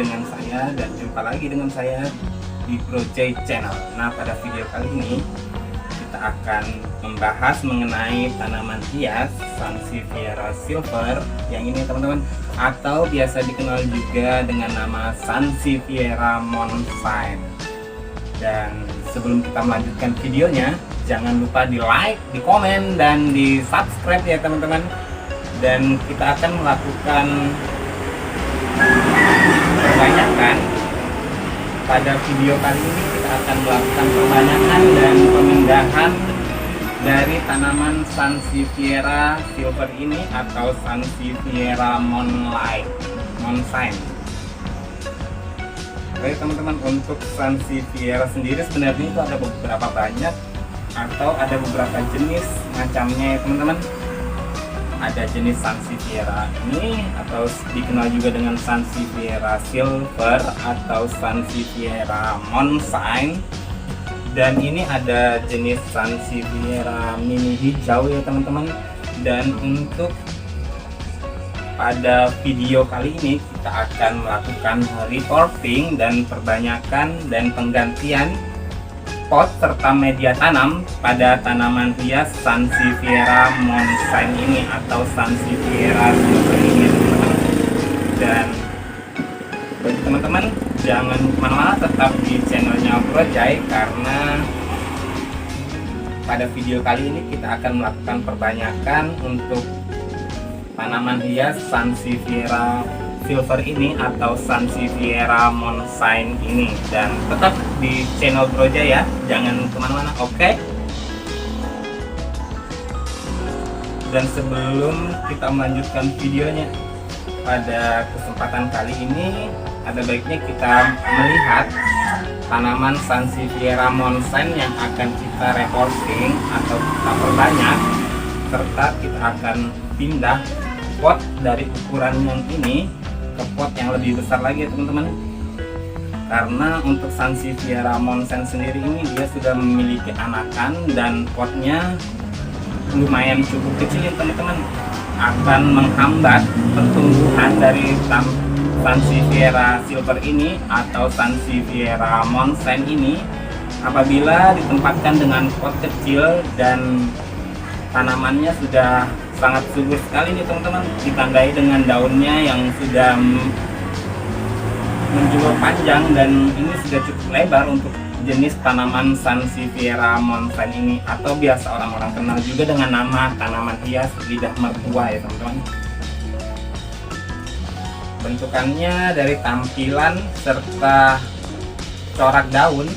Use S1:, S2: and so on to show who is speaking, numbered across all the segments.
S1: dengan saya dan jumpa lagi dengan saya di Project Channel. Nah, pada video kali ini kita akan membahas mengenai tanaman hias Sansevieria silver yang ini teman-teman, atau biasa dikenal juga dengan nama Sansevieria monshine. Dan sebelum kita melanjutkan videonya, jangan lupa di like, di komen, dan di subscribe ya teman-teman. Dan kita akan melakukan perbanyakan pada video kali ini. Kita akan melakukan perbanyakan dan pemindahan dari tanaman Sansevieria silver ini atau Sansevieria monshine. Baik teman-teman, untuk Sansevieria sendiri sebenarnya itu ada beberapa banyak atau ada beberapa jenis macamnya ya teman-teman. Ada jenis Sansevieria ini atau dikenal juga dengan Sansevieria silver atau Sansevieria monshine, dan ini ada jenis Sansevieria mini hijau ya teman-teman. Dan untuk pada video kali ini kita akan melakukan repotting dan perbanyakan dan penggantian pot serta media tanam pada tanaman hias Sansevieria monshine ini atau Sansevieria silver ini teman-teman. Dan bagi teman-teman jangan kemana-mana, tetap di channelnya Project, karena pada video kali ini kita akan melakukan perbanyakan untuk tanaman hias Sansevieria silver ini atau Sansevieria monshine ini. Dan tetap di channel Project ya, jangan kemana-mana, oke? Dan sebelum kita melanjutkan videonya, pada kesempatan kali ini ada baiknya kita melihat tanaman Sansevieria monshine yang akan kita repotting atau kita perbanyak, serta kita akan pindah pot dari ukuran yang ini ke pot yang lebih besar lagi ya teman-teman. Karena untuk Sansevieria monshine sendiri ini dia sudah memiliki anakan dan potnya lumayan cukup kecil ya teman-teman, akan menghambat pertumbuhan dari Sansevieria silver ini atau Sansevieria monshine ini apabila ditempatkan dengan pot kecil dan tanamannya sudah sangat subur sekali nih teman-teman, ditandai dengan daunnya yang sudah menjual panjang dan ini sudah cukup lebar untuk jenis tanaman Sansevieria monshine ini, atau biasa orang-orang kenal juga dengan nama tanaman hias lidah mertua ya teman-teman. Bentukannya dari tampilan serta corak daun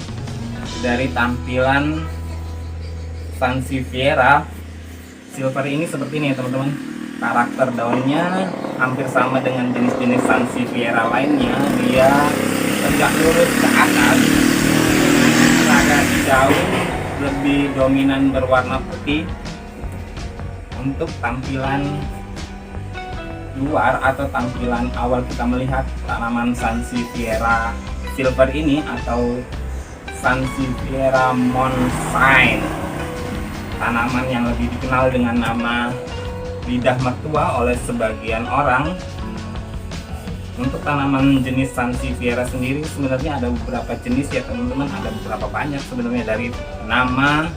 S1: dari tampilan Sansevieria silver ini seperti ini ya teman-teman. Karakter daunnya hampir sama dengan jenis-jenis Sansevieria lainnya. Dia tegak lurus ke atas, agak daun lebih dominan berwarna putih. Untuk tampilan luar atau tampilan awal kita melihat tanaman Sansevieria silver ini atau Sansevieria monshine, tanaman yang lebih dikenal dengan nama lidah mertua oleh sebagian orang. Untuk tanaman jenis Sansevieria sendiri sebenarnya ada beberapa jenis ya teman-teman, ada beberapa banyak sebenarnya dari nama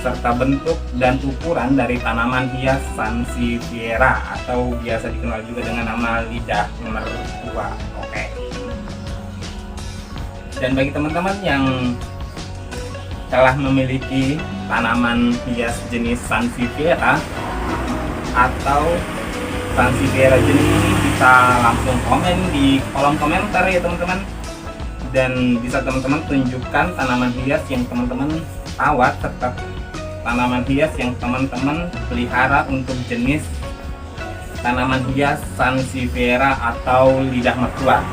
S1: serta bentuk dan ukuran dari tanaman hias Sansevieria atau biasa dikenal juga dengan nama lidah mertua. Oke. Dan bagi teman-teman yang telah memiliki tanaman hias jenis Sansevieria atau Sansevieria jenis ini, bisa langsung komen di kolom komentar ya teman-teman, dan bisa teman-teman tunjukkan tanaman hias yang teman-teman rawat serta tanaman hias yang teman-teman pelihara untuk jenis tanaman hias Sansevieria atau lidah mertua.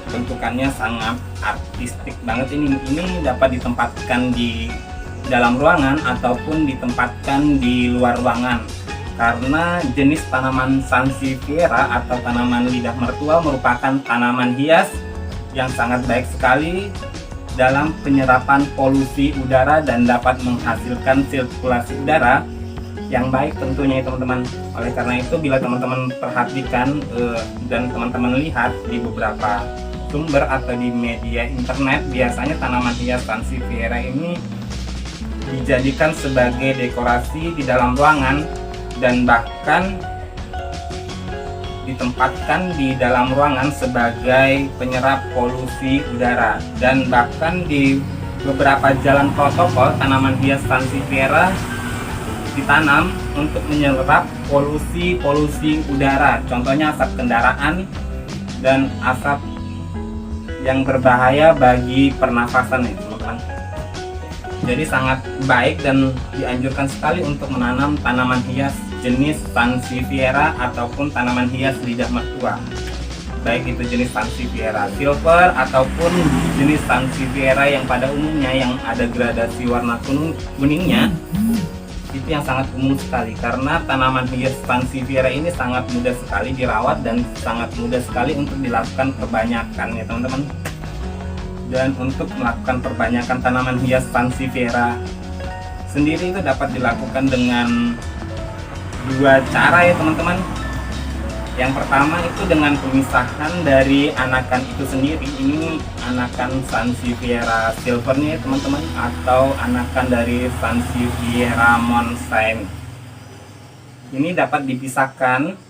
S1: Bentukannya sangat artistik banget ini dapat ditempatkan di dalam ruangan ataupun ditempatkan di luar ruangan, karena jenis tanaman Sansevieria atau tanaman lidah mertua merupakan tanaman hias yang sangat baik sekali dalam penyerapan polusi udara dan dapat menghasilkan sirkulasi udara yang baik tentunya ya teman-teman. Oleh karena itu bila teman-teman perhatikan dan teman-teman lihat di beberapa sumber atau di media internet, biasanya tanaman hias sansevieria ini dijadikan sebagai dekorasi di dalam ruangan dan bahkan ditempatkan di dalam ruangan sebagai penyerap polusi udara, dan bahkan di beberapa jalan protokol tanaman hias sansevieria ditanam untuk menyerap polusi udara, contohnya asap kendaraan dan asap yang berbahaya bagi pernafasan itu teman-teman. Jadi sangat baik dan dianjurkan sekali untuk menanam tanaman hias jenis sansevieria ataupun tanaman hias lidah mertua, baik itu jenis sansevieria silver ataupun jenis sansevieria yang pada umumnya yang ada gradasi warna kuningnya. Itu yang sangat umum sekali, karena tanaman hias sansevieria ini sangat mudah sekali dirawat dan sangat mudah sekali untuk dilakukan perbanyakan ya teman-teman. Dan untuk melakukan perbanyakan tanaman hias sansevieria sendiri itu dapat dilakukan dengan dua cara ya teman-teman. Yang pertama itu dengan pemisahan dari anakan itu sendiri. Ini anakan sansevieria silver nih teman-teman, atau anakan dari sansevieria monsain. Ini dapat dipisahkan.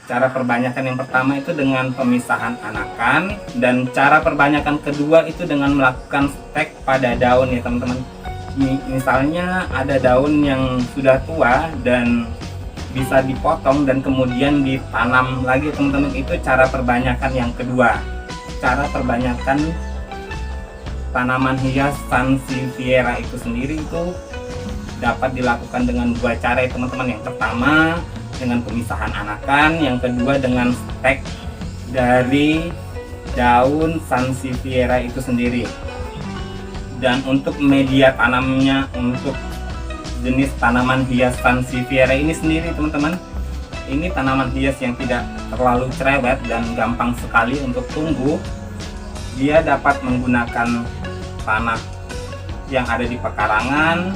S1: Cara perbanyakan yang pertama itu dengan pemisahan anakan, dan cara perbanyakan kedua itu dengan melakukan stek pada daun ya teman-teman. Misalnya ada daun yang sudah tua dan bisa dipotong dan kemudian ditanam lagi teman-teman. Itu cara perbanyakan yang kedua. Cara perbanyakan tanaman hias sansevieria itu sendiri itu dapat dilakukan dengan dua cara ya teman-teman. Yang pertama dengan pemisahan anakan, yang kedua dengan stek dari daun sansevieria itu sendiri. Dan untuk media tanamnya untuk jenis tanaman hias sansevieria ini sendiri teman-teman, ini tanaman hias yang tidak terlalu cerewet dan gampang sekali untuk tumbuh. Dia dapat menggunakan tanah yang ada di pekarangan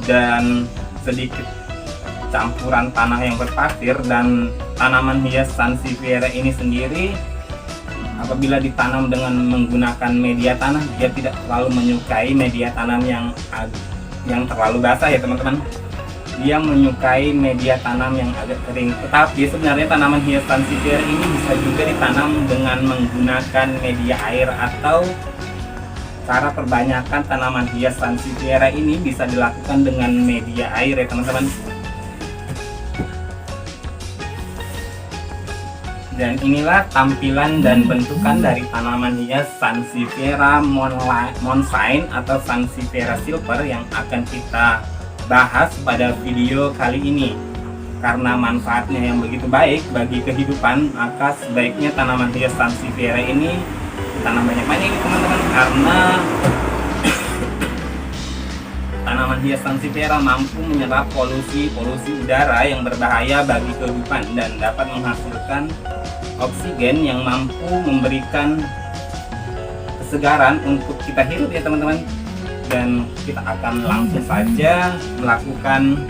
S1: dan sedikit campuran tanah yang berpasir. Dan tanaman hias sansevieria ini sendiri apabila ditanam dengan menggunakan media tanah, dia tidak terlalu menyukai media tanam yang terlalu basah ya teman-teman. Dia menyukai media tanam yang agak kering. Tetapi sebenarnya tanaman hias sansevieria ini bisa juga ditanam dengan menggunakan media air, atau cara perbanyakan tanaman hias sansevieria ini bisa dilakukan dengan media air ya teman-teman. Dan inilah tampilan dan bentukan dari tanaman hias sansevieria monsain atau sansevieria silver yang akan kita bahas pada video kali ini. Karena manfaatnya yang begitu baik bagi kehidupan, maka sebaiknya tanaman hias sansevieria ini ditanam banyak-banyak teman-teman. Karena tanaman hias sansevieria mampu menyerap polusi udara yang berbahaya bagi kehidupan dan dapat menghasilkan oksigen yang mampu memberikan kesegaran untuk kita hidup ya teman-teman. Dan kita akan langsung saja melakukan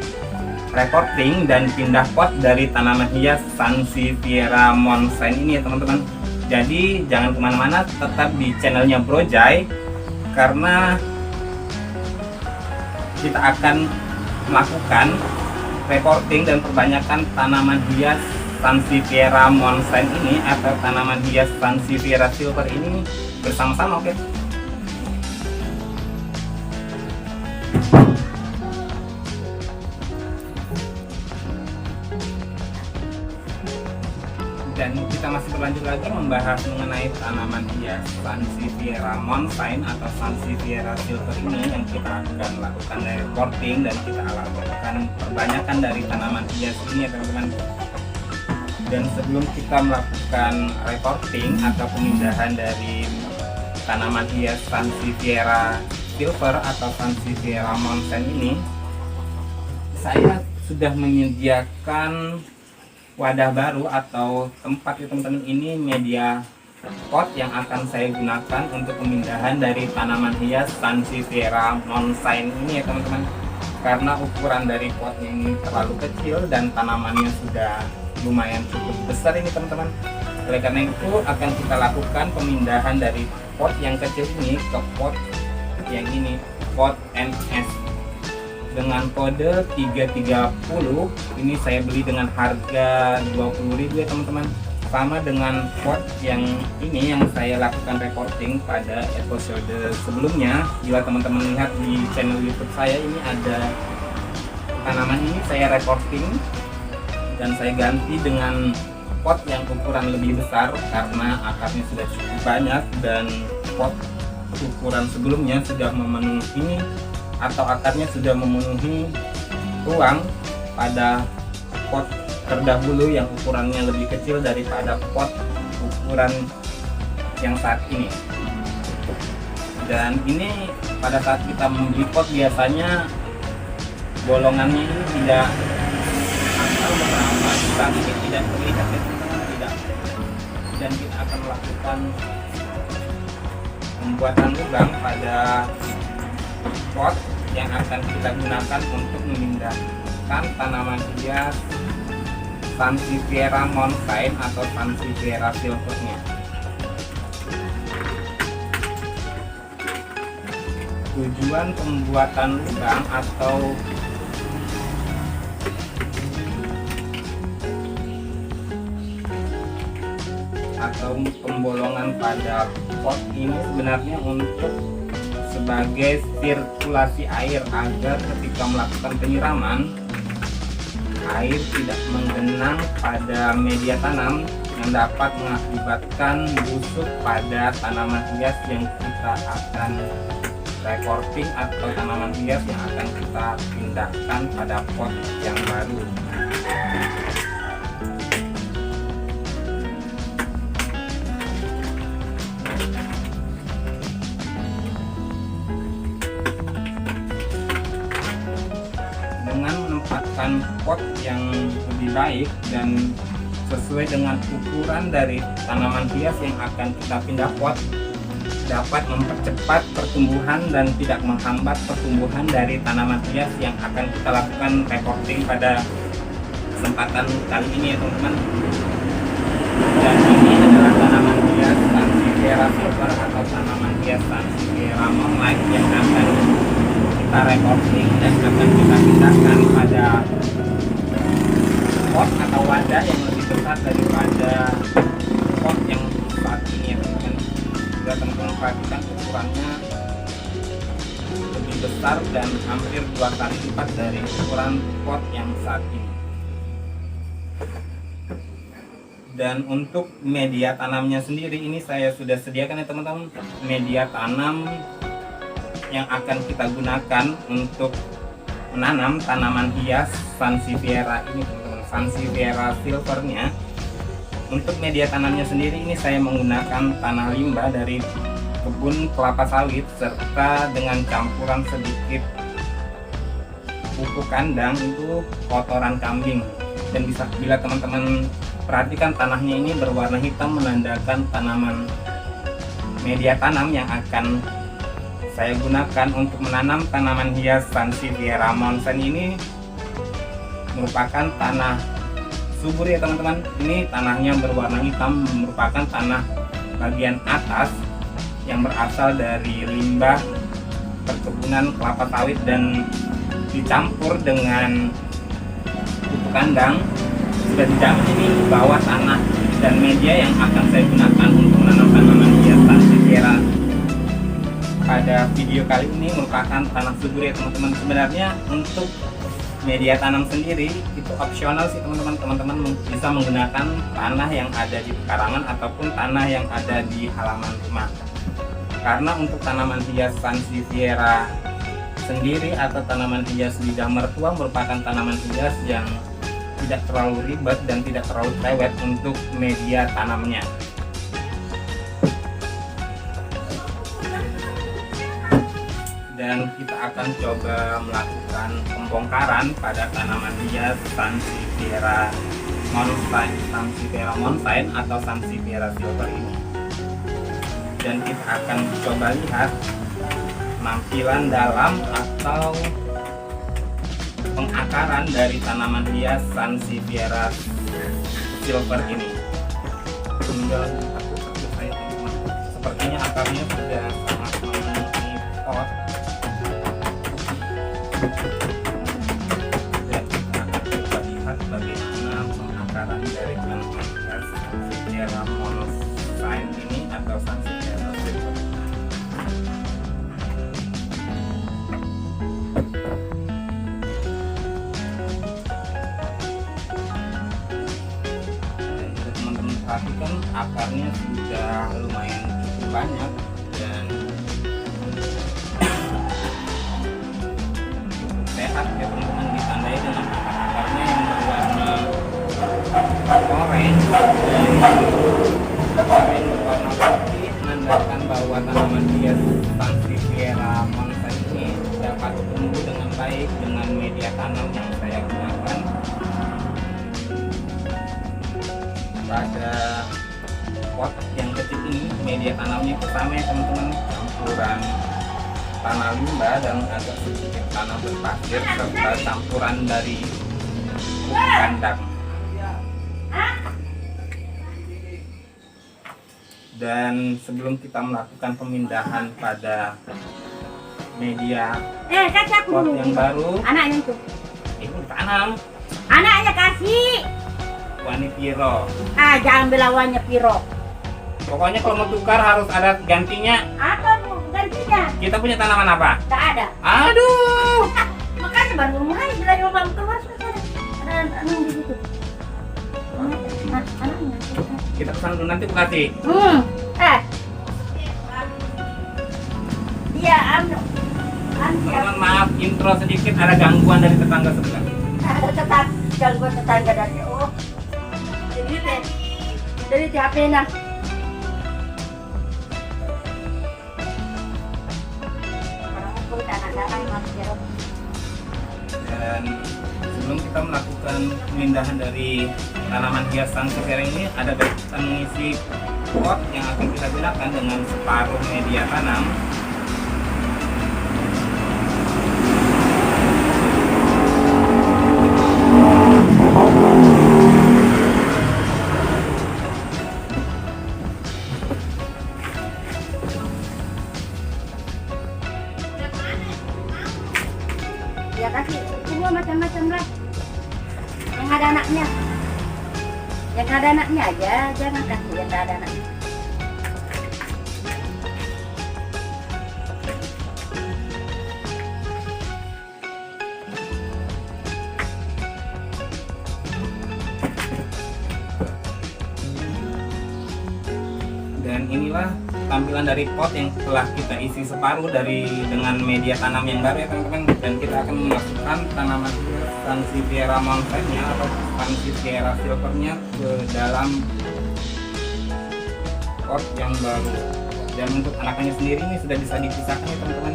S1: reporting dan pindah pot dari tanaman hias sansevieria monsain ini ya teman-teman. Jadi jangan kemana-mana, tetap di channelnya Bro Jai, karena kita akan melakukan reporting dan perbanyakan tanaman hias sansevieria monsain ini atau tanaman hias sansevieria silver ini bersama-sama. Oke. Dan kita masih berlanjut lagi membahas mengenai tanaman hias sansevieria monsain atau sansevieria silver ini yang kita akan lakukan reporting dan kita lakukan perbanyakan dari tanaman hias ini ya teman-teman. Dan sebelum kita melakukan reporting atau pemindahan dari tanaman hias sansevieria silver atau sansevieria monsain ini, saya sudah menyediakan wadah baru atau tempat ya teman-teman. Ini media pot yang akan saya gunakan untuk pemindahan dari tanaman hias sansevieria monsain ini ya teman-teman. karena ukuran dari potnya ini terlalu kecil dan tanamannya sudah lumayan cukup besar ini teman-teman. Oleh karena itu akan kita lakukan pemindahan dari pot yang kecil ini ke pot yang ini, pot NS dengan kode 330. Ini saya beli dengan harga 20.000 ya teman-teman. Sama dengan pot yang ini yang saya lakukan recording pada episode sebelumnya. Bila teman-teman lihat di channel YouTube saya, ini ada tanaman ini saya recording dan saya ganti dengan pot yang ukuran lebih besar karena akarnya sudah cukup banyak dan pot ukuran sebelumnya sudah memenuhi atau akarnya sudah memenuhi ruang pada pot terdahulu yang ukurannya lebih kecil daripada pot ukuran yang saat ini. Dan ini pada saat kita membeli pot biasanya bolongannya ini tidak asal beberapa tapi tidak terlihat ya teman-teman, tidak. Dan kita akan melakukan pembuatan lubang pada pot yang akan kita gunakan untuk memindahkan tanaman hias Sansevieria Moonshine atau Sansevieria silvernya. Tujuan pembuatan lubang atau pembolongan pada pot ini sebenarnya untuk sebagai sirkulasi air agar ketika melakukan penyiraman air tidak menggenang pada media tanam yang dapat mengakibatkan busuk pada tanaman hias yang kita akan recording atau tanaman hias yang akan kita pindahkan pada pot yang baru. Dengan menempatkan pot yang lebih baik dan sesuai dengan ukuran dari tanaman hias yang akan kita pindah pot, dapat mempercepat pertumbuhan dan tidak menghambat pertumbuhan dari tanaman hias yang akan kita lakukan recording pada kesempatan kali ini ya teman-teman. Dan ini adalah tanaman hias Sansevieria silver atau tanaman hias Sansevieria Moonlight yang akan kita recording dan akan kita pindahkan pada pot atau wadah yang lebih besar daripada pot yang saat ini ya teman-teman. Jika teman-teman perhatikan ukurannya lebih besar dan hampir 2 kali lipat dari ukuran pot yang saat ini. Dan untuk media tanamnya sendiri ini saya sudah sediakan ya teman-teman, media tanam yang akan kita gunakan untuk menanam tanaman hias Sansevieria ini teman-teman, Sansevieria silvernya. Untuk media tanamnya sendiri ini saya menggunakan tanah limbah dari kebun kelapa sawit serta dengan campuran sedikit pupuk kandang itu kotoran kambing. Dan bisa bila teman-teman perhatikan tanahnya ini berwarna hitam menandakan tanaman media tanam yang akan saya gunakan untuk menanam tanaman hias Sansevieria Moonshine ini merupakan tanah subur ya teman-teman. Ini tanahnya berwarna hitam, merupakan tanah bagian atas yang berasal dari limbah perkebunan kelapa sawit dan dicampur dengan pupuk kandang. Sudah dijamin ini bawah tanah dan media yang akan saya gunakan untuk menanam tanaman hias Sansevieria pada video kali ini merupakan tanah subur ya teman-teman. Sebenarnya untuk media tanam sendiri itu opsional sih teman-teman. Teman-teman bisa menggunakan tanah yang ada di pekarangan ataupun tanah yang ada di halaman rumah. Karena untuk tanaman hias Sansevieria sendiri atau tanaman hias lidah mertua merupakan tanaman hias yang tidak terlalu ribet dan tidak terlalu cerewet untuk media tanamnya. Dan kita akan coba melakukan pembongkaran pada tanaman hias Sansevieria Moonshine atau Sansevieria silver ini. Dan kita akan coba lihat tampilan dalam atau pengakaran dari tanaman hias Sansevieria silver ini. Tinggal satu-satu saya teman-teman. Sepertinya akarnya sudah sangat memenuhi pot. Dan kita akan coba lihat bagaimana pengakaran dari tanaman hias Sansevieria monocine ini atau Sansevieria silver. Perhatikan akarnya sudah lumayan cukup banyak dan cukup sehat ya teman-teman, ditandai dengan akarnya yang berwarna orange dan berwarna putih, menandakan bahwa tanaman hias Sansevieria monocine ini dapat tumbuh dengan baik dengan media tanam yang saya gunakan. Pada pot yang kecil ini media tanamnya pertama ya teman-teman, campuran tanah limbah dan agak sedikit tanah berpasir serta campuran dari pupuk kandang. Dan sebelum kita melakukan pemindahan pada media pot yang baru,
S2: anaknya itu
S1: ini tanam
S2: anaknya kasih.
S1: Wani Piro.
S2: Jangan belawannya Piro.
S1: Pokoknya kalau mau tukar harus ada gantinya.
S2: Apa bu gantinya?
S1: Kita punya tanaman apa?
S2: Tak ada.
S1: Aduh.
S2: Makanya baru mulai belajar bang keluar sudah ada anu di situ. Anaknya.
S1: Kita pesan dulu nanti kasih.
S2: Iya anu.
S1: Teman-teman maaf intro sedikit, ada gangguan dari tetangga sebelah.
S2: Ada gangguan tetangga dari dari HP nah.
S1: Dan sebelum kita melakukan pemindahan dari tanaman hias Sansevieria ini, ada baik kita mengisi pot yang akan kita gunakan dengan separuh media tanam.
S2: Ya kasih semua macam-macam lah. Yang ada anaknya. Yang ada anaknya aja, jangan kasih yang tak ada anaknya.
S1: Dan inilah tampilan dari pot yang telah kita isi separuh dengan media tanam yang baru ya teman-teman. Dan kita akan memasukkan tanaman Sansevieria monocine atau Sansevieria silvernya ke dalam pot yang baru. Dan untuk anakannya sendiri ini sudah bisa dipisahkan ya teman-teman.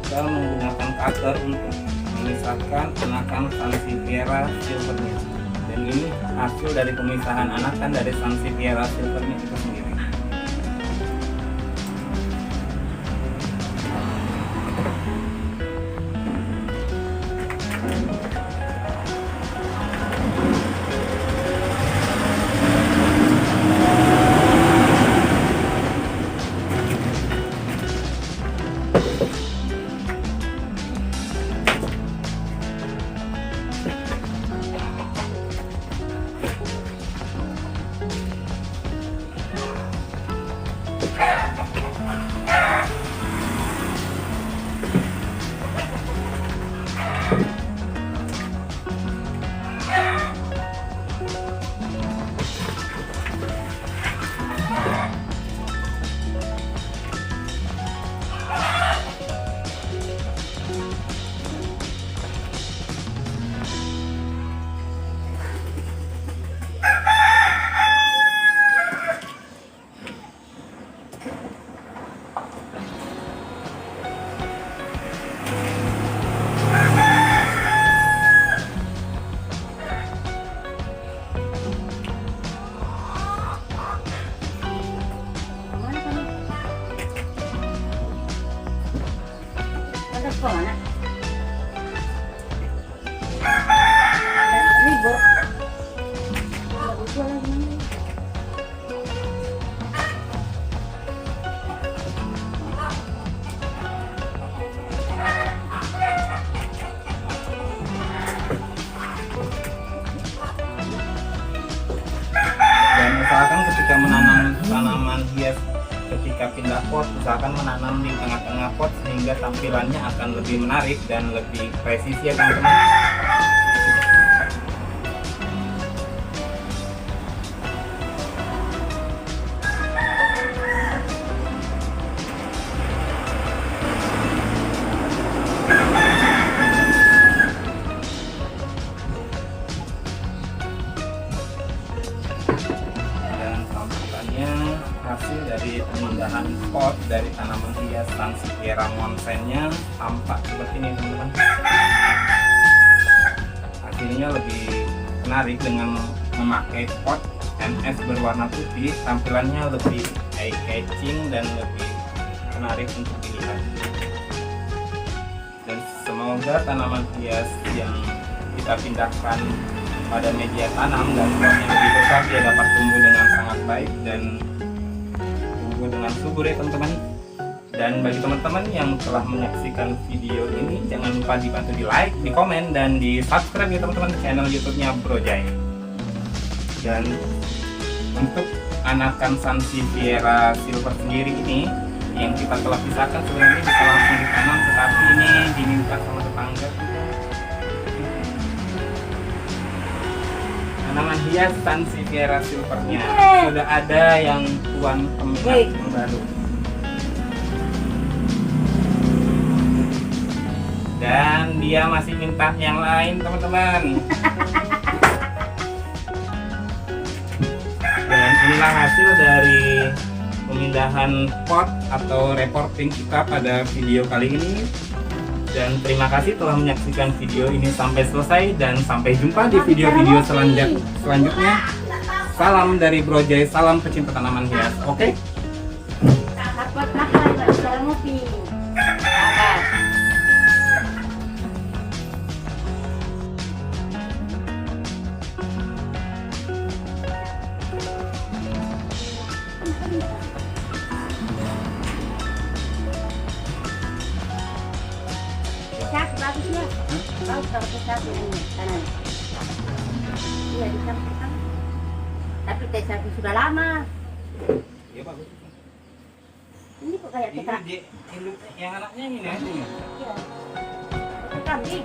S1: Kita menggunakan cutter untuk memisahkan anakan Sansevieria silvernya. Dan ini hasil dari pemisahan anakan dari Sansevieria silvernya itu sendiri. usahakan ketika menanam tanaman hias, ketika pindah pot, usahakan menanam di tengah-tengah pot sehingga tampilannya akan lebih menarik dan lebih presisi ya teman-teman. Hasil dari pemindahan pot dari tanaman hias Sansevieria monstera tampak seperti ini teman-teman. Hasilnya lebih menarik dengan memakai pot MS berwarna putih, tampilannya lebih eye catching dan lebih menarik untuk dilihat. Dan semoga tanaman hias yang kita pindahkan pada media tanam dan potnya lebih besar dia dapat tumbuh dengan sangat baik dan dengan subur ya teman-teman. Dan bagi teman-teman yang telah menyaksikan video ini, jangan lupa dibantu di like, di komen, dan di subscribe ya teman-teman channel YouTube-nya Bro Jai. Dan untuk anakan Sansevieria silver sendiri ini yang kita telah pisahkan sebenarnya bisa langsung ditanam, tetapi ini diminta sama tetangga tanaman hias Sansevieria silvernya sudah ada yang tuan peminat yang baru, dan dia masih minta yang lain teman-teman. Dan inilah hasil dari pemindahan pot atau reporting kita pada video kali ini. Dan terima kasih telah menyaksikan video ini sampai selesai, dan sampai jumpa di video-video selanjutnya. Salam dari Bro Jai, salam pecinta tanaman hias. Oke?
S2: Bagusnya, bagus kalau kita ini kanan. Iya dicampurkan. Tapi T1 sudah lama.
S1: Iya bagus.
S2: Ini kok kayak kita.
S1: Ini yang anaknya ini ya.
S2: Iya. Itu kambing.